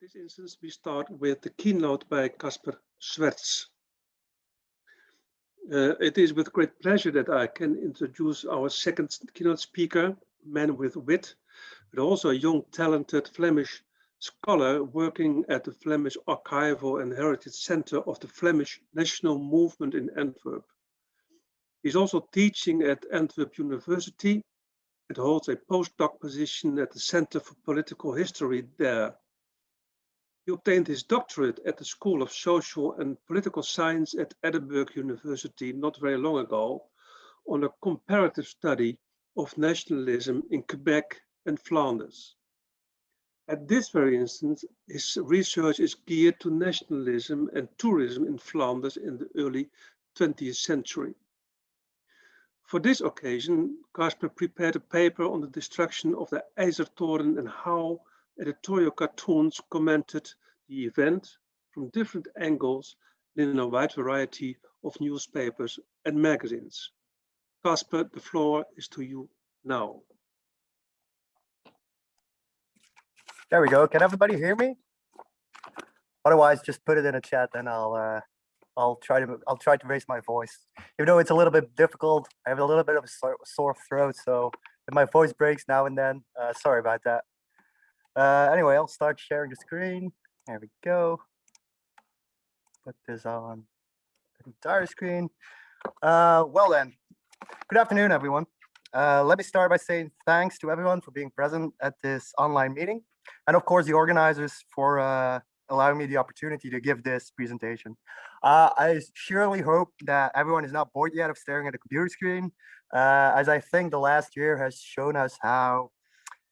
this instance, we start with the keynote by Casper Schwertz. It is with great pleasure that I can introduce our second keynote speaker, man with wit, but also a young, talented Flemish scholar working at the Flemish Archival and Heritage Center of the Flemish National Movement in Antwerp. He's also teaching at Antwerp University and holds a postdoc position at the Center for Political History there. He obtained his doctorate at the School of Social and Political Science at Edinburgh University not very long ago on a comparative study of nationalism in Quebec and Flanders. At this very instant, his research is geared to nationalism and tourism in Flanders in the early 20th century. For this occasion, Casper prepared a paper on the destruction of the IJzertoren and how editorial cartoons commented the event from different angles and in a wide variety of newspapers and magazines. Casper, the floor is to you now. There we go. Can everybody hear me? Otherwise, just put it in a chat, and I'll try to raise my voice. Even though it's a little bit difficult, I have a little bit of a sore throat, so if my voice breaks now and then, sorry about that. Anyway, I'll start sharing the screen. There we go. Put this on the entire screen. Well then, good afternoon, everyone. Let me start by saying thanks to everyone for being present at this online meeting, and of course the organizers for allowing me the opportunity to give this presentation. I surely hope that everyone is not bored yet of staring at a computer screen, as I think the last year has shown us how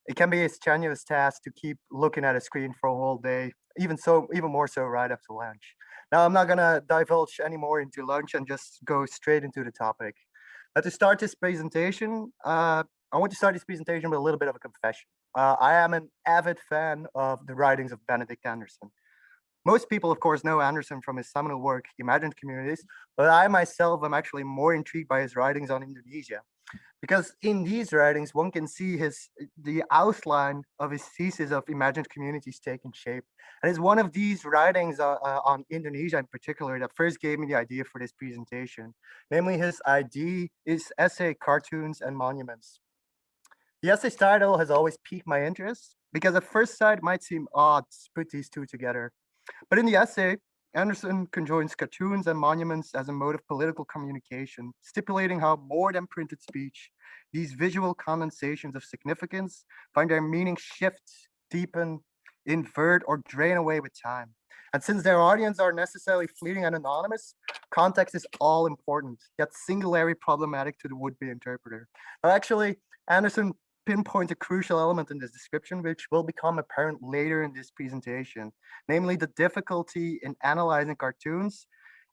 it can be a strenuous task to keep looking at a screen for a whole day, even more so right after lunch. Now, I'm not gonna divulge any more into lunch and just go straight into the topic. To start this presentation, I want to start this presentation with a little bit of a confession. I am an avid fan of the writings of Benedict Anderson. Most people, of course, know Anderson from his seminal work, Imagined Communities, but I myself am actually more intrigued by his writings on Indonesia. Because in these writings, one can see the outline of his thesis of imagined communities taking shape. And it's one of these writings on Indonesia in particular that first gave me the idea for this presentation, namely his essay, Cartoons and Monuments. The essay's title has always piqued my interest because at first sight it might seem odd to put these two together. But in the essay, Anderson conjoins cartoons and monuments as a mode of political communication, stipulating how more than printed speech, these visual condensations of significance find their meaning shift, deepen, invert, or drain away with time. And since their audience are necessarily fleeting and anonymous, context is all important, yet singularly problematic to the would-be interpreter. Now, actually, Anderson pinpoints a crucial element in this description, which will become apparent later in this presentation. Namely, the difficulty in analyzing cartoons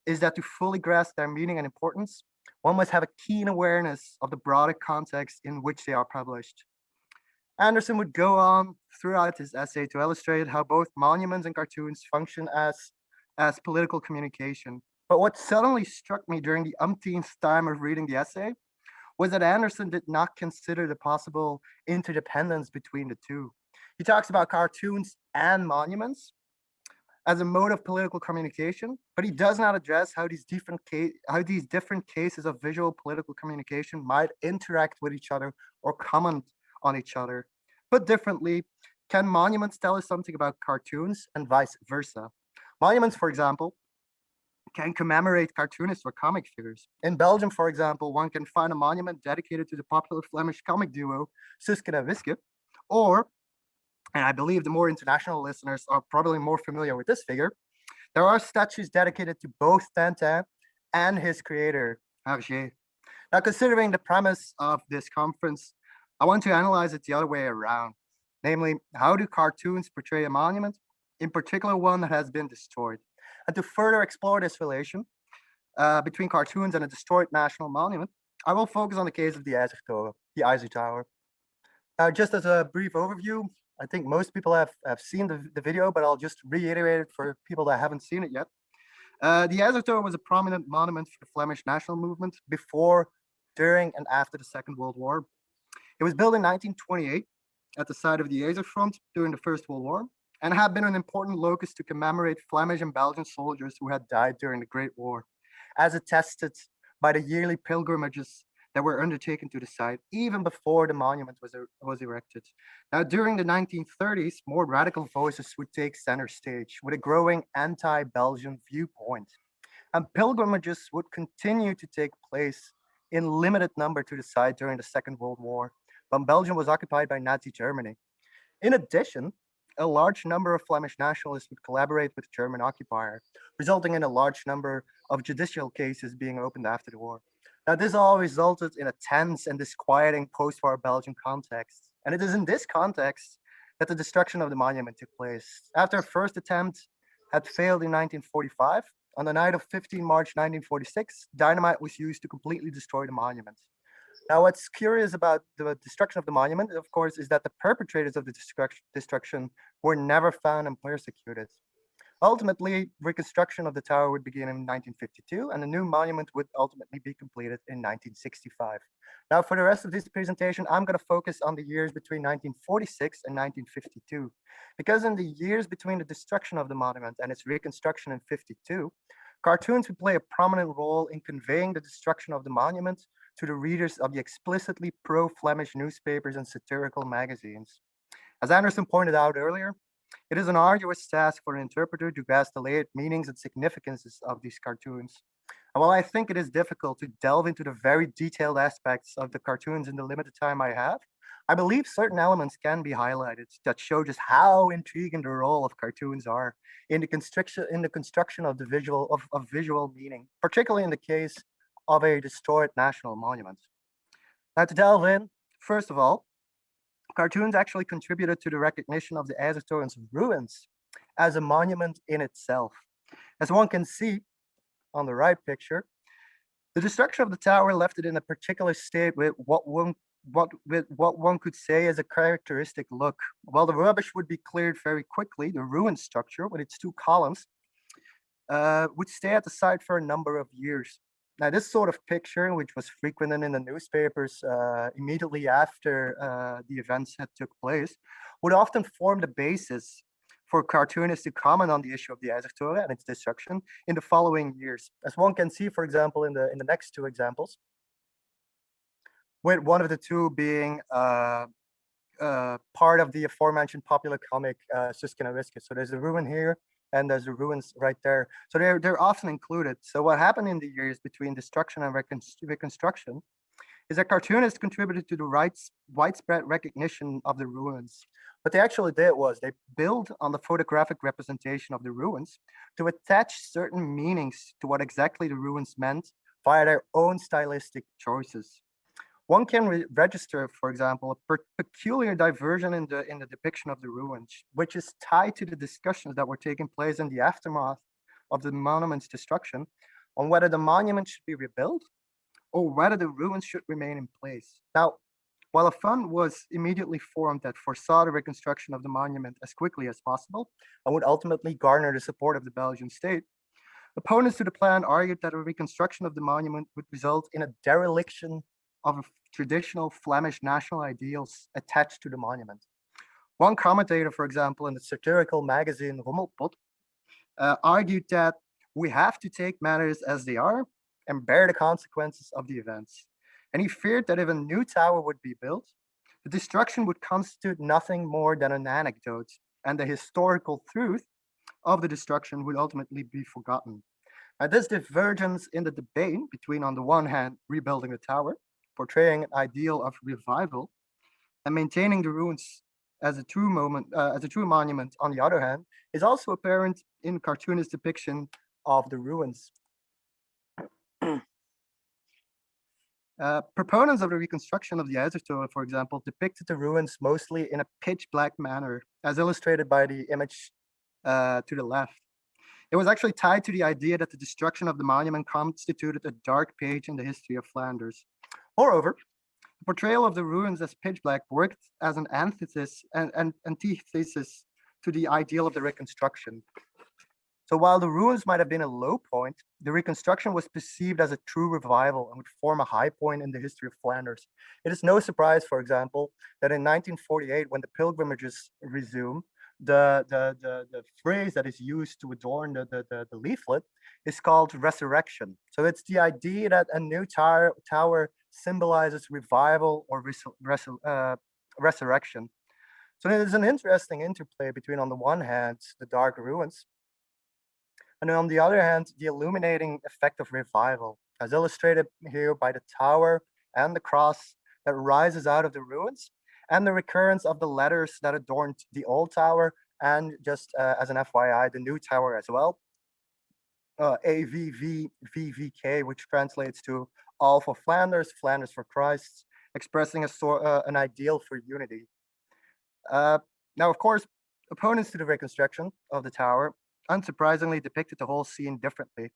is that to fully grasp their meaning and importance, one must have a keen awareness of the broader context in which they are published. Anderson would go on throughout his essay to illustrate how both monuments and cartoons function as political communication. But what suddenly struck me during the umpteenth time of reading the essay was that Anderson did not consider the possible interdependence between the two. He talks about cartoons and monuments as a mode of political communication, but he does not address how these different cases of visual political communication might interact with each other or comment on each other. Put differently, can monuments tell us something about cartoons and vice versa? Monuments, for example, can commemorate cartoonists or comic figures. In Belgium, for example, one can find a monument dedicated to the popular Flemish comic duo Suske en Wiske, or, and I believe the more international listeners are probably more familiar with this figure, there are statues dedicated to both Tintin and his creator, Hergé. Now, considering the premise of this conference, I want to analyze it the other way around. Namely, how do cartoons portray a monument, in particular one that has been destroyed? And to further explore this relation between cartoons and a destroyed national monument, I will focus on the case of the IJzer Tower. Just as a brief overview, I think most people have seen the video, but I'll just reiterate it for people that haven't seen it yet. The IJzer Tower was a prominent monument for the Flemish national movement before, during, and after the Second World War. It was built in 1928 at the site of the IJzer Front during the First World War, and was built in 1928 at the site of the IJzer Front during the First World War. It was built in 1928 at the site of the IJzer Front during the First World War, and was built in 1928 at the site of the IJzer Front during the First World War. and had been an important locus to commemorate Flemish and Belgian soldiers who had died during the Great War, as attested by the yearly pilgrimages that were undertaken to the site even before the monument was erected. Now, during the 1930s, more radical voices would take center stage with a growing anti-Belgian viewpoint. And pilgrimages would continue to take place in limited number to the site during the Second World War, when Belgium was occupied by Nazi Germany. In addition, a large number of Flemish nationalists would collaborate with the German occupier, resulting in a large number of judicial cases being opened after the war. Now, this all resulted in a tense and disquieting post-war Belgian context. And it is in this context that the destruction of the monument took place. After a first attempt had failed in 1945, on the night of 15 March 1946, dynamite was used to completely destroy the monument. Now, what's curious about the destruction of the monument, of course, is that the perpetrators of the destruction were never found and persecuted. Ultimately, reconstruction of the tower would begin in 1952, and the new monument would ultimately be completed in 1965. Now, for the rest of this presentation, I'm going to focus on the years between 1946 and 1952, because in the years between the destruction of the monument and its reconstruction in 52, cartoons would play a prominent role in conveying the destruction of the monument to the readers of the explicitly pro-Flemish newspapers and satirical magazines. As Anderson pointed out earlier, it is an arduous task for an interpreter to grasp the layered meanings and significances of these cartoons. And while I think it is difficult to delve into the very detailed aspects of the cartoons in the limited time I have, I believe certain elements can be highlighted that show just how intriguing the role of cartoons are in the construction of the visual meaning, particularly in the case of a destroyed national monument. Now, to delve in, first of all, cartoons actually contributed to the recognition of the Eiffeltoren's ruins as a monument in itself. As one can see on the right picture, the destruction of the tower left it in a particular state with what one could say is a characteristic look. While the rubbish would be cleared very quickly, the ruined structure with its two columns would stay at the site for a number of years. Now, this sort of picture, which was frequent in the newspapers immediately after the events had took place, would often form the basis for cartoonists to comment on the issue of the Eiffeltoren and its destruction in the following years. As one can see, for example, in the next two examples, with one of the two being part of the aforementioned popular comic Suske and Wiske. So there's a ruin here, and there's the ruins right there. So they're often included. So what happened in the years between destruction and reconstruction is that cartoonists contributed to the widespread recognition of the ruins. What they actually did was they built on the photographic representation of the ruins to attach certain meanings to what exactly the ruins meant via their own stylistic choices. One can register, for example, a peculiar diversion in the depiction of the ruins, which is tied to the discussions that were taking place in the aftermath of the monument's destruction on whether the monument should be rebuilt or whether the ruins should remain in place. Now, while a fund was immediately formed that foresaw the reconstruction of the monument as quickly as possible and would ultimately garner the support of the Belgian state, opponents to the plan argued that a reconstruction of the monument would result in a dereliction of traditional Flemish national ideals attached to the monument. One commentator, for example, in the satirical magazine Rommelpot, argued that we have to take matters as they are and bear the consequences of the events. And he feared that if a new tower would be built, the destruction would constitute nothing more than an anecdote, and the historical truth of the destruction would ultimately be forgotten. Now, this divergence in the debate between, on the one hand, rebuilding the tower, portraying an ideal of revival, and maintaining the ruins as a true monument, on the other hand, is also apparent in cartoonist depiction of the ruins. Proponents of the reconstruction of the Eiffeltoren, for example, depicted the ruins mostly in a pitch black manner, as illustrated by the image to the left. It was actually tied to the idea that the destruction of the monument constituted a dark page in the history of Flanders. Moreover, the portrayal of the ruins as pitch black worked as an antithesis to the ideal of the reconstruction. So while the ruins might have been a low point, the reconstruction was perceived as a true revival and would form a high point in the history of Flanders. It is no surprise, for example, that in 1948, when the pilgrimages resumed, the phrase that is used to adorn the leaflet is called resurrection. So it's the idea that a new tower symbolizes revival or resurrection. So there's an interesting interplay between, on the one hand, the dark ruins, and on the other hand, the illuminating effect of revival, as illustrated here by the tower and the cross that rises out of the ruins, and the recurrence of the letters that adorned the old tower, and just as an FYI, the new tower as well. AVVVVK, which translates to all for Flanders, Flanders for Christ, expressing an ideal for unity. Now, of course, opponents to the reconstruction of the tower unsurprisingly depicted the whole scene differently.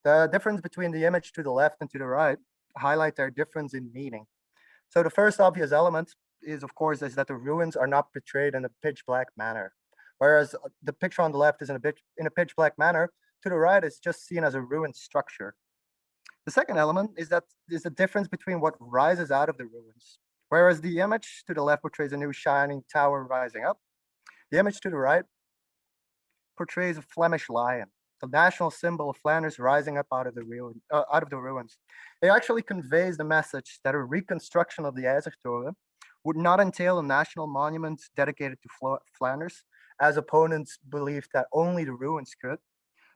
The difference between the image to the left and to the right highlight their difference in meaning. So the first obvious element is, of course, is that the ruins are not portrayed in a pitch black manner, whereas the picture on the left is in a pitch black manner. To the right, it's just seen as a ruined structure. The second element is that there's a difference between what rises out of the ruins. Whereas the image to the left portrays a new shining tower rising up, the image to the right portrays a Flemish lion, the national symbol of Flanders rising up out of the ruins. It actually conveys the message that a reconstruction of the Eiffeltoren would not entail a national monument dedicated to Flanders, as opponents believed that only the ruins could,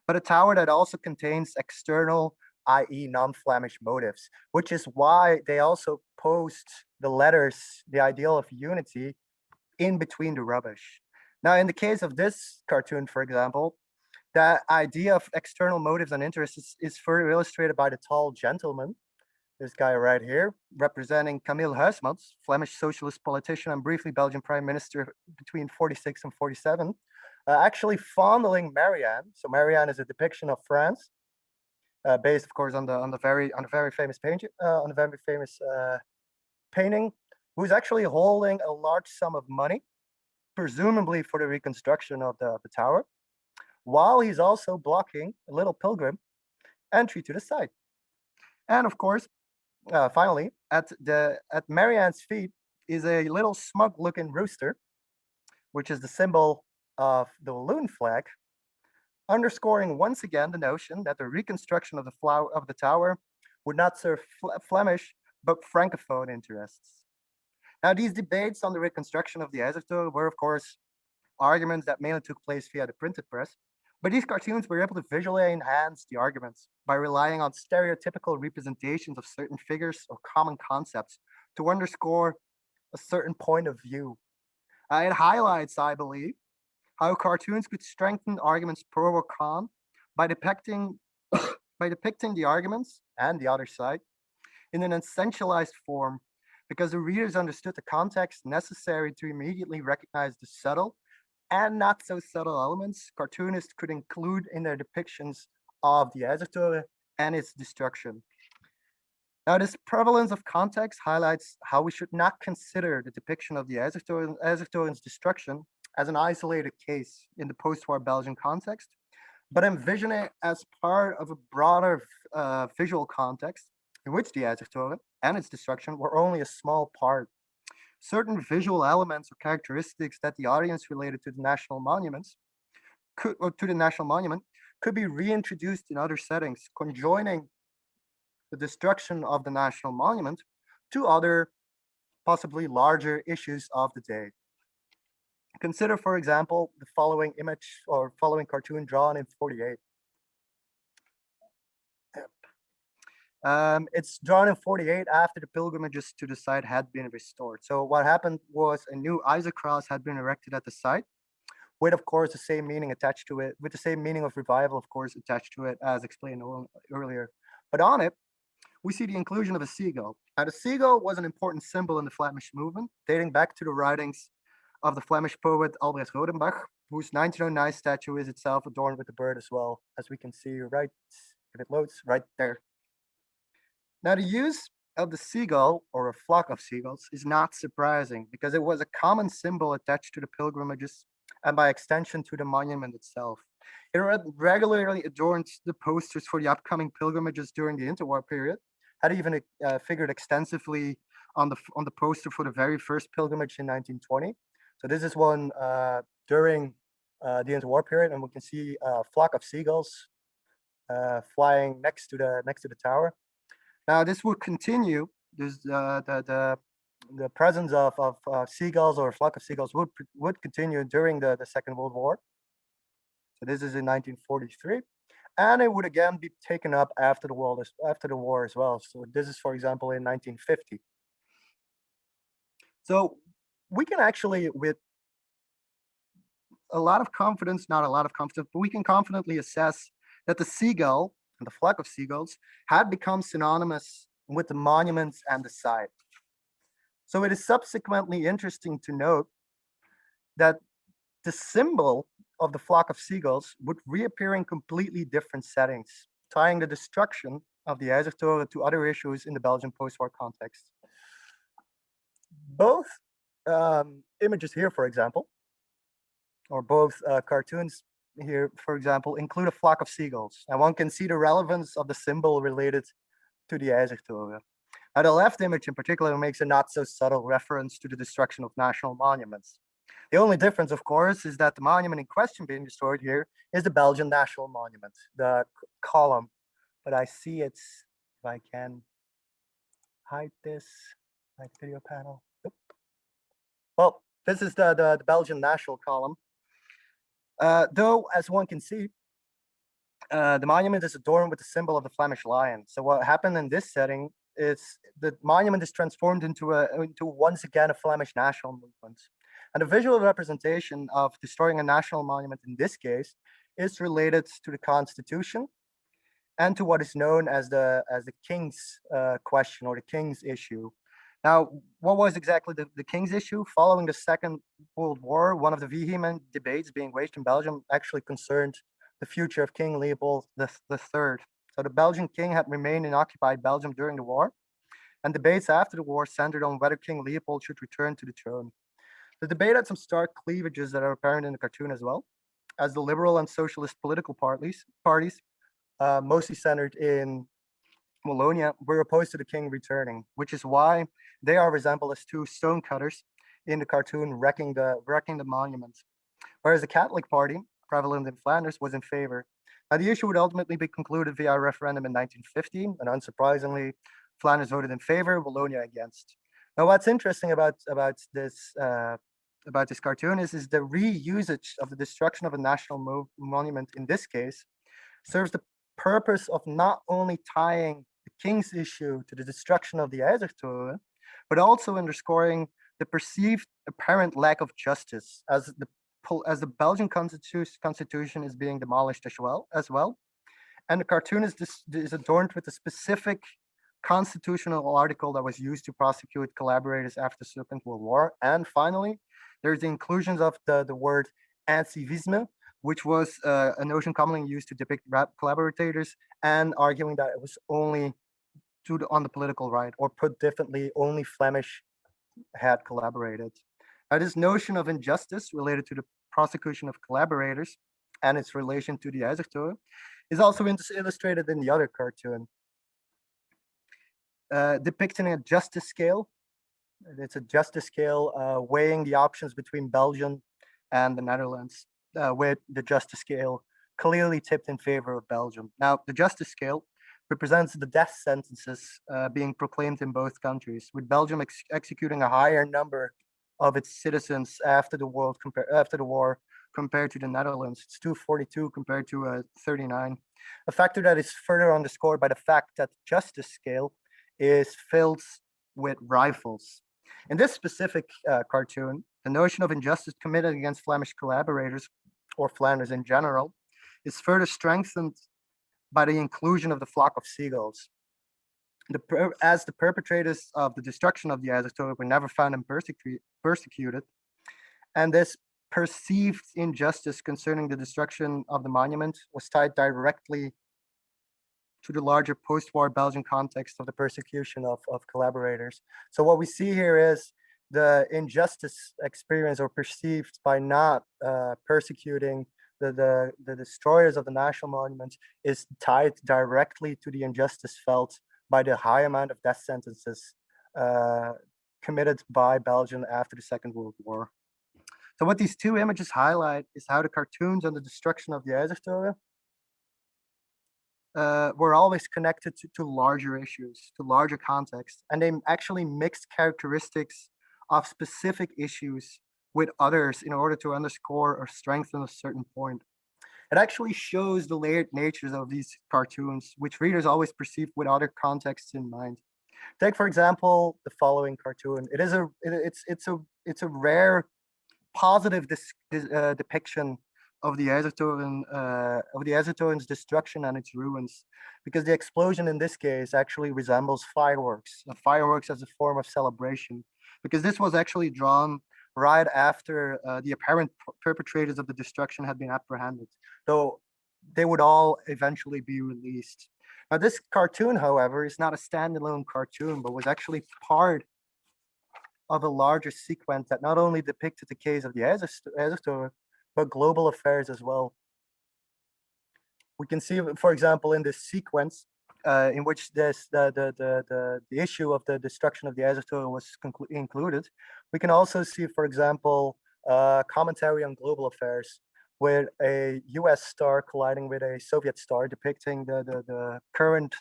but a tower that also contains external, i.e. non-Flemish motives, which is why they also post the letters, the ideal of unity, in between the rubbish. Now, in the case of this cartoon, for example, the idea of external motives and interests is further illustrated by the tall gentleman, this guy right here, representing Camille Huysmans, Flemish socialist politician and briefly Belgian prime minister between 46 and 47, actually fondling Marianne. So Marianne is a depiction of France, based, of course, on the very famous painting, who's actually holding a large sum of money, presumably for the reconstruction of the tower, while he's also blocking a little pilgrim entry to the site. And of course, finally, at Marianne's feet is a little smug-looking rooster, which is the symbol of the Walloon flag, underscoring once again the notion that the reconstruction of the tower would not serve Flemish but Francophone interests. Now, these debates on the reconstruction of the Eiffeltoren were, of course, arguments that mainly took place via the printed press, but these cartoons were able to visually enhance the arguments by relying on stereotypical representations of certain figures or common concepts to underscore a certain point of view. It highlights, I believe, how cartoons could strengthen arguments pro or con by depicting the arguments and the other side in an essentialized form, because the readers understood the context necessary to immediately recognize the subtle and not so subtle elements cartoonists could include in their depictions of the Eiffeltoren and its destruction. Now, this prevalence of context highlights how we should not consider the depiction of the Eiffeltoren's destruction as an isolated case in the post-war Belgian context, but envision it as part of a broader visual context in which the Eiffeltoren and its destruction were only a small part. Certain visual elements or characteristics that the audience related to the national monuments could be reintroduced in other settings, conjoining the destruction of the national monument to other, possibly larger issues of the day. Consider, for example, the following image or following cartoon drawn in 48. It's drawn in 48 after the pilgrimages to the site had been restored. So what happened was a new Isaac cross had been erected at the site, with, of course, the same meaning attached to it, with the same meaning of revival, of course, attached to it, as explained earlier. But on it, we see the inclusion of a seagull. Now, the seagull was an important symbol in the Flemish movement, dating back to the writings of the Flemish poet Albrecht Rodenbach, whose 1909 statue is itself adorned with the bird as well, as we can see right, if it loads, right there. Now, the use of the seagull, or a flock of seagulls, is not surprising because it was a common symbol attached to the pilgrimages and by extension to the monument itself. It regularly adorned the posters for the upcoming pilgrimages during the interwar period, had even figured extensively on the poster for the very first pilgrimage in 1920. So this is one during the interwar period, and we can see a flock of seagulls flying next to the tower. Now this would continue. This the presence of seagulls or a flock of seagulls would continue during the Second World War. So this is in 1943, and it would again be taken up after the war as well. So this is, for example, in 1950. So we can actually, with a lot of confidence, not a lot of confidence, but we can confidently assess that the seagull and the flock of seagulls had become synonymous with the monuments and the site. So it is subsequently interesting to note that the symbol of the flock of seagulls would reappear in completely different settings, tying the destruction of the IJzertoren to other issues in the Belgian post-war context. Both images here, for example, or both cartoons here, for example, include a flock of seagulls, and one can see the relevance of the symbol related to the IJzertoren. Now, the left image in particular makes a not so subtle reference to the destruction of national monuments. The only difference, of course, is that the monument in question being destroyed here is the Belgian National Monument, the column. But I see it's, if I can hide this, like video panel. Oop. Well, this is the Belgian National column. Though, as one can see, the monument is adorned with the symbol of the Flemish lion. So what happened in this setting is the monument is transformed into once again a Flemish national movement. And the visual representation of destroying a national monument in this case is related to the Constitution and to what is known as the King's question or the King's issue. Now, what was exactly the King's issue? Following the Second World War, one of the vehement debates being waged in Belgium actually concerned the future of King Leopold III. So the Belgian king had remained in occupied Belgium during the war, and debates after the war centered on whether King Leopold should return to the throne. The debate had some stark cleavages that are apparent in the cartoon as well, as the liberal and socialist political parties mostly centered in Wallonia, were opposed to the king returning, which is why they are resembled as two stonecutters in the cartoon wrecking the monument. Whereas the Catholic Party, prevalent in Flanders, was in favor. Now, the issue would ultimately be concluded via a referendum in 1950, and unsurprisingly, Flanders voted in favor, Wallonia against. Now, what's interesting about this cartoon is the reusage of the destruction of a national monument in this case serves the purpose of not only tying the king's issue to the destruction of the IJzertoren, but also underscoring the perceived apparent lack of justice as the Belgian constitution is being demolished as well. And the cartoon is adorned with a specific constitutional article that was used to prosecute collaborators after the Second World War. And finally, there's the inclusions of the word incivisme, which was a notion commonly used to depict collaborators, and arguing that it was only on the political right, or put differently, only Flemish had collaborated. Now, this notion of injustice related to the prosecution of collaborators and its relation to the IJzertoren is also illustrated in the other cartoon, depicting a justice scale. It's a justice scale weighing the options between Belgium and the Netherlands, with the justice scale clearly tipped in favor of Belgium. Now, the justice scale represents the death sentences being proclaimed in both countries, with Belgium executing a higher number of its citizens after the war compared to the Netherlands. It's 242 compared to 39. A factor that is further underscored by the fact that the justice scale is filled with rifles. In this specific cartoon, the notion of injustice committed against Flemish collaborators, or Flanders in general, is further strengthened by the inclusion of the flock of seagulls. As the perpetrators of the destruction of the IJzertoren were never found and persecuted, and this perceived injustice concerning the destruction of the monument was tied directly to the larger post-war Belgian context of the persecution of collaborators. So what we see here is the injustice experienced or perceived by not persecuting the destroyers of the national monument is tied directly to the injustice felt by the high amount of death sentences committed by Belgium after the Second World War. So what these two images highlight is how the cartoons on the destruction of the Eisertore were always connected to larger issues, to larger contexts, and they actually mixed characteristics of specific issues with others in order to underscore or strengthen a certain point. It actually shows the layered natures of these cartoons, which readers always perceive with other contexts in mind. Take, for example, the following cartoon. It's a rare positive depiction of the Azotoran's destruction and its ruins, because the explosion in this case actually resembles fireworks, fireworks as a form of celebration, because this was actually drawn right after the apparent perpetrators of the destruction had been apprehended, though they would all eventually be released. Now, this cartoon, however, is not a standalone cartoon, but was actually part of a larger sequence that not only depicted the case of the Azertor, but global affairs as well. We can see, for example, in this sequence, in which the issue of the destruction of the Azertor was included, we can also see, for example, commentary on global affairs, with a US star colliding with a Soviet star, depicting the current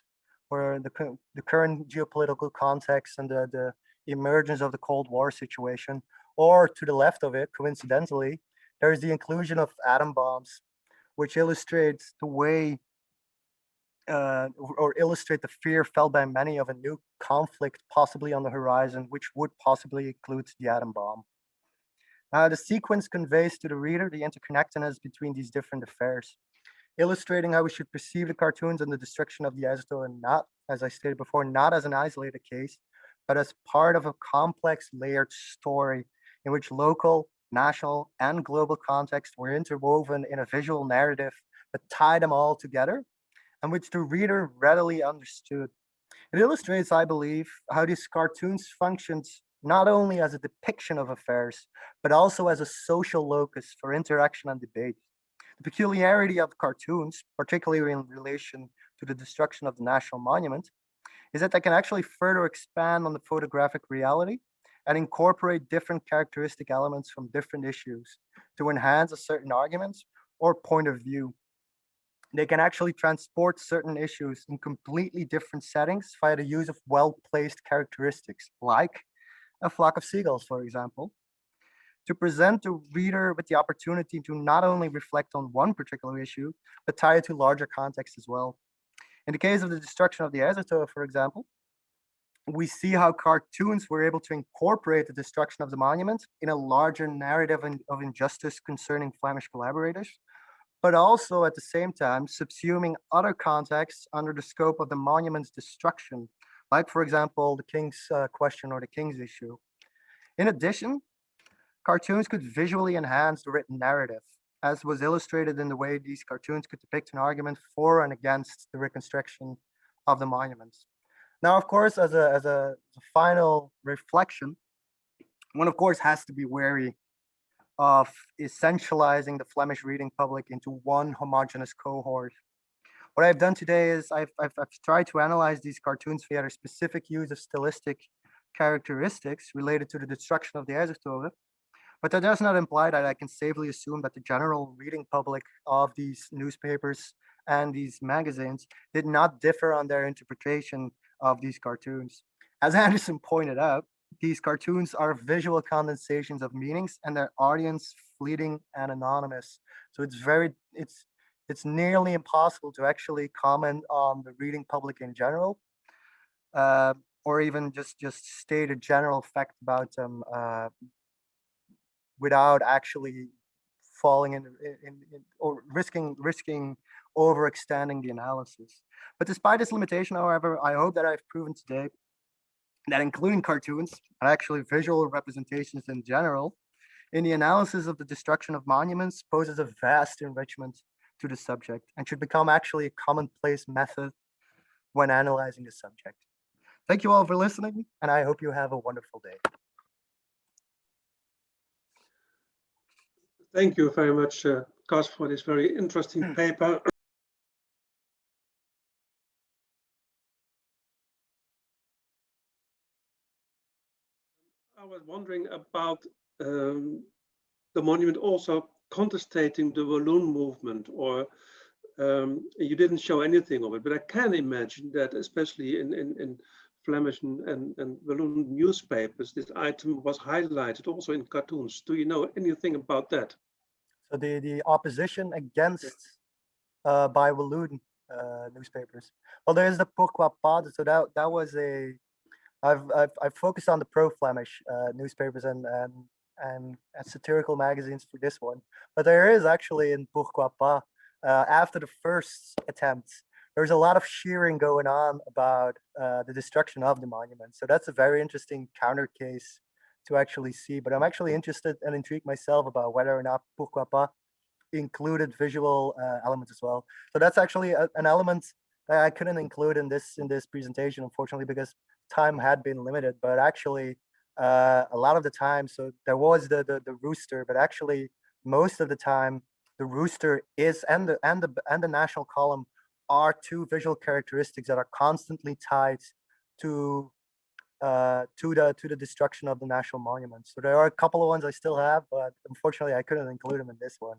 or the current geopolitical context and the emergence of the Cold War situation. Or to the left of it, coincidentally, there is the inclusion of atom bombs, which illustrates the way or illustrate the fear felt by many of a new conflict possibly on the horizon, which would possibly include the atom bomb. The sequence conveys to the reader the interconnectedness between these different affairs, illustrating how we should perceive the cartoons and the destruction of the Azoto, and not, as I stated before, not as an isolated case, but as part of a complex layered story in which local, national, and global context were interwoven in a visual narrative that tied them all together, and which the reader readily understood. It illustrates, I believe, how these cartoons functioned not only as a depiction of affairs, but also as a social locus for interaction and debate. The peculiarity of cartoons, particularly in relation to the destruction of the national monument, is that they can actually further expand on the photographic reality and incorporate different characteristic elements from different issues to enhance a certain argument or point of view. They can actually transport certain issues in completely different settings via the use of well-placed characteristics, like a flock of seagulls, for example, to present the reader with the opportunity to not only reflect on one particular issue, but tie it to larger context as well. In the case of the destruction of the Azoto, for example, we see how cartoons were able to incorporate the destruction of the monument in a larger narrative of injustice concerning Flemish collaborators, but also at the same time subsuming other contexts under the scope of the monument's destruction, like, for example, the King's question or the King's issue. In addition, cartoons could visually enhance the written narrative, as was illustrated in the way these cartoons could depict an argument for and against the reconstruction of the monuments. Now, of course, as a final reflection, one of course has to be wary of essentializing the Flemish reading public into one homogeneous cohort. What I've done today is I've tried to analyze these cartoons via their specific use of stylistic characteristics related to the destruction of the Erzurtore, but that does not imply that I can safely assume that the general reading public of these newspapers and these magazines did not differ on their interpretation of these cartoons. As Anderson pointed out, these cartoons are visual condensations of meanings and their audience fleeting and anonymous. So it's nearly impossible to actually comment on the reading public in general, or even just state a general fact about them without actually falling in or risking overextending the analysis. But despite this limitation, however, I hope that I've proven today that including cartoons and actually visual representations in general in the analysis of the destruction of monuments poses a vast enrichment to the subject and should become actually a commonplace method when analyzing the subject. Thank you all for listening, and I hope you have a wonderful day. Thank you very much, Cas, for this very interesting paper. I was wondering about the monument also contestating the balloon movement, or you didn't show anything of it, but I can imagine that especially in Flemish and Walloon newspapers, this item was highlighted also in cartoons. Do you know anything about that? So the opposition against by Walloon newspapers. Well, there is the Pourquoi Pas. So that was a I've focused on the pro-Flemish newspapers and satirical magazines for this one, but there is actually in Pourquoi Pas after the first attempt, there's a lot of cheering going on about the destruction of the monument. So that's a very interesting counter case to actually see. But I'm actually interested and intrigued myself about whether or not Pourquoi Pas included visual elements as well. So that's actually an element that I couldn't include in this presentation, unfortunately, because time had been limited. But actually, a lot of the time, so there was the rooster, but actually most of the time, the rooster is and the national column are two visual characteristics that are constantly tied to the destruction of the national monument. So there are a couple of ones I still have, but unfortunately I couldn't include them in this one.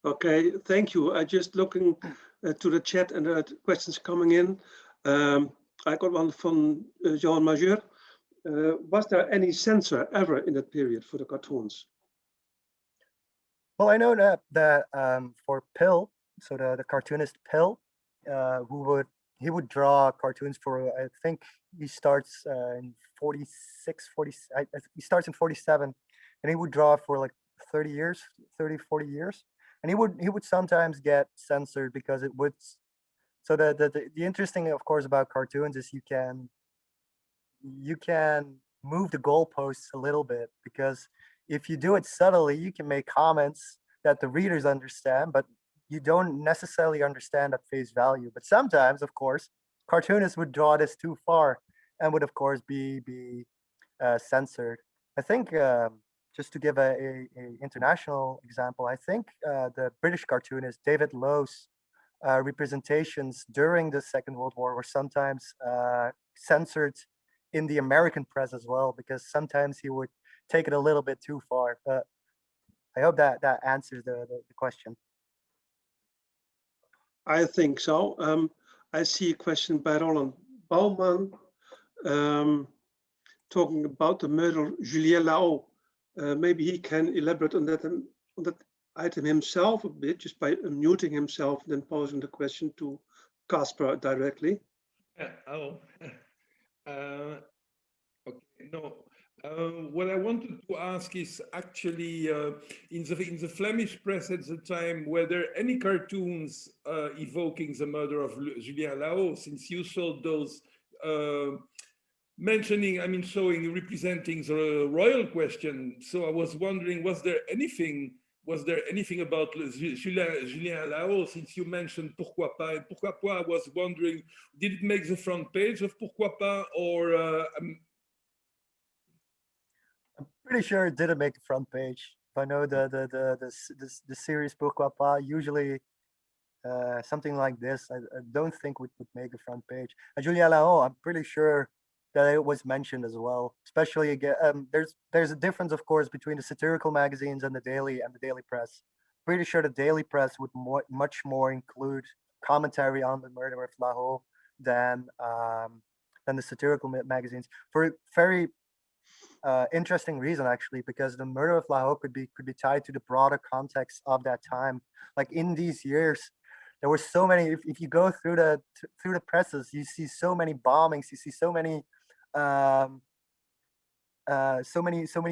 Okay, thank you. I just looking to the chat and there are questions coming in. I got one from Johan Majeur. Was there any censor ever in that period for the cartoons? Well, I know that for Pill, so the cartoonist Pill, he would draw cartoons for, I think he starts in 46, 40, he starts in 47, and he would draw for like 30 years, 30, 40 years. And he would sometimes get censored because it would, so the interesting, of course, about cartoons is you can move the goalposts a little bit, because if you do it subtly, you can make comments that the readers understand, but you don't necessarily understand at face value. But sometimes, of course, cartoonists would draw this too far and would, of course, be censored. I think just to give a international example, I think the British cartoonist David Lowe's representations during the Second World War were sometimes censored in the American press as well, because sometimes he would take it a little bit too far. But I hope that answers the question. I think so. I see a question by Roland Bouwman talking about the murder of Julien Lao. Maybe he can elaborate on that item himself a bit, just by unmuting himself, then posing the question to Casper directly. Okay, no. What I wanted to ask is actually in the Flemish press at the time, were there any cartoons evoking the murder of Julien Lao? Since you saw those mentioning, I mean, showing, representing the royal question. So I was wondering, was there anything about Julien Lao, since you mentioned Pourquoi Pas? And Pourquoi Pas, I was wondering, did it make the front page of Pourquoi Pas, or I'm pretty sure it didn't make the front page. I know the series Pourquoi Pas usually something like this, I don't think would make a front page. And Julien Lao, I'm pretty sure that it was mentioned as well. Especially again, there's a difference, of course, between the satirical magazines and the daily press. Pretty sure the daily press would much more include commentary on the murder of Lao than the satirical magazines, for a very interesting reason, actually, because the murder of Lao could be tied to the broader context of that time. Like in these years, there were so many. If you go through the presses, you see so many bombings. You see so many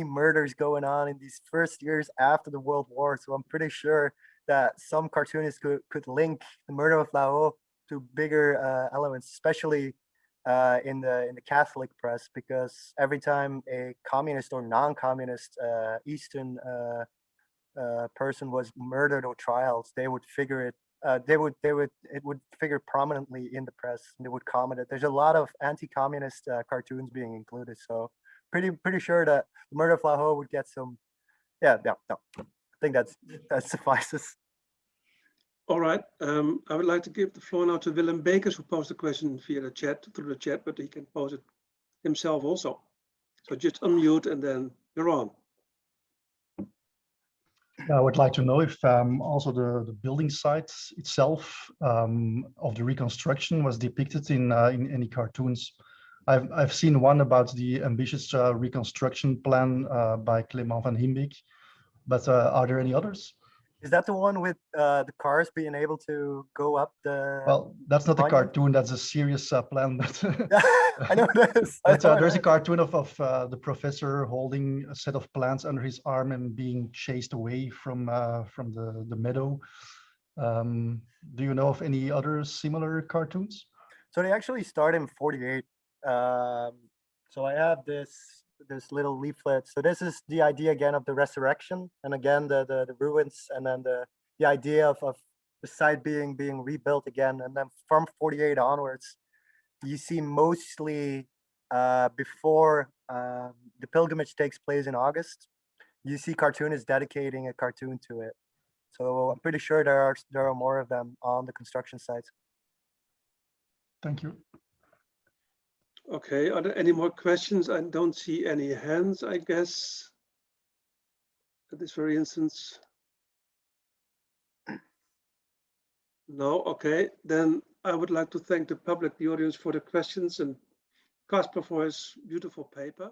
murders going on in these first years after the World War. So I'm pretty sure that some cartoonists could link the murder of Lao to bigger elements, especially in the Catholic press, because every time a communist or non-communist Eastern person was murdered or trialed, they would figure it. It would figure prominently in the press, and they would comment it. There's a lot of anti-communist cartoons being included, so pretty sure that the murder of Lao would get some. No, I think that suffices. All right. I would like to give the floor now to Willem Bekers, who posed a question via the chat, through the chat, but he can pose it himself also. So just unmute and then you're on. I would like to know if also the building site itself of the reconstruction was depicted in any cartoons. I've seen one about the ambitious reconstruction plan by Clement van Himbeek, but are there any others? Is that the one with the cars being able to go up the? Well, that's not a monument? cartoon. That's a serious plan. But I know this. but there's a cartoon of the professor holding a set of plants under his arm and being chased away from the meadow. Do you know of any other similar cartoons? So they actually start in 48. So I have this little leaflet. So this is the idea again of the resurrection, and again the ruins, and then the idea of the site being rebuilt again. And then from 48 onwards, you see mostly before the pilgrimage takes place in August, you see cartoonists dedicating a cartoon to it. So I'm pretty sure there are more of them on the construction sites. Thank you. Okay, are there any more questions? I don't see any hands, I guess, at this very instance. No, okay, then I would like to thank the public, the audience for the questions, and Casper for his beautiful paper.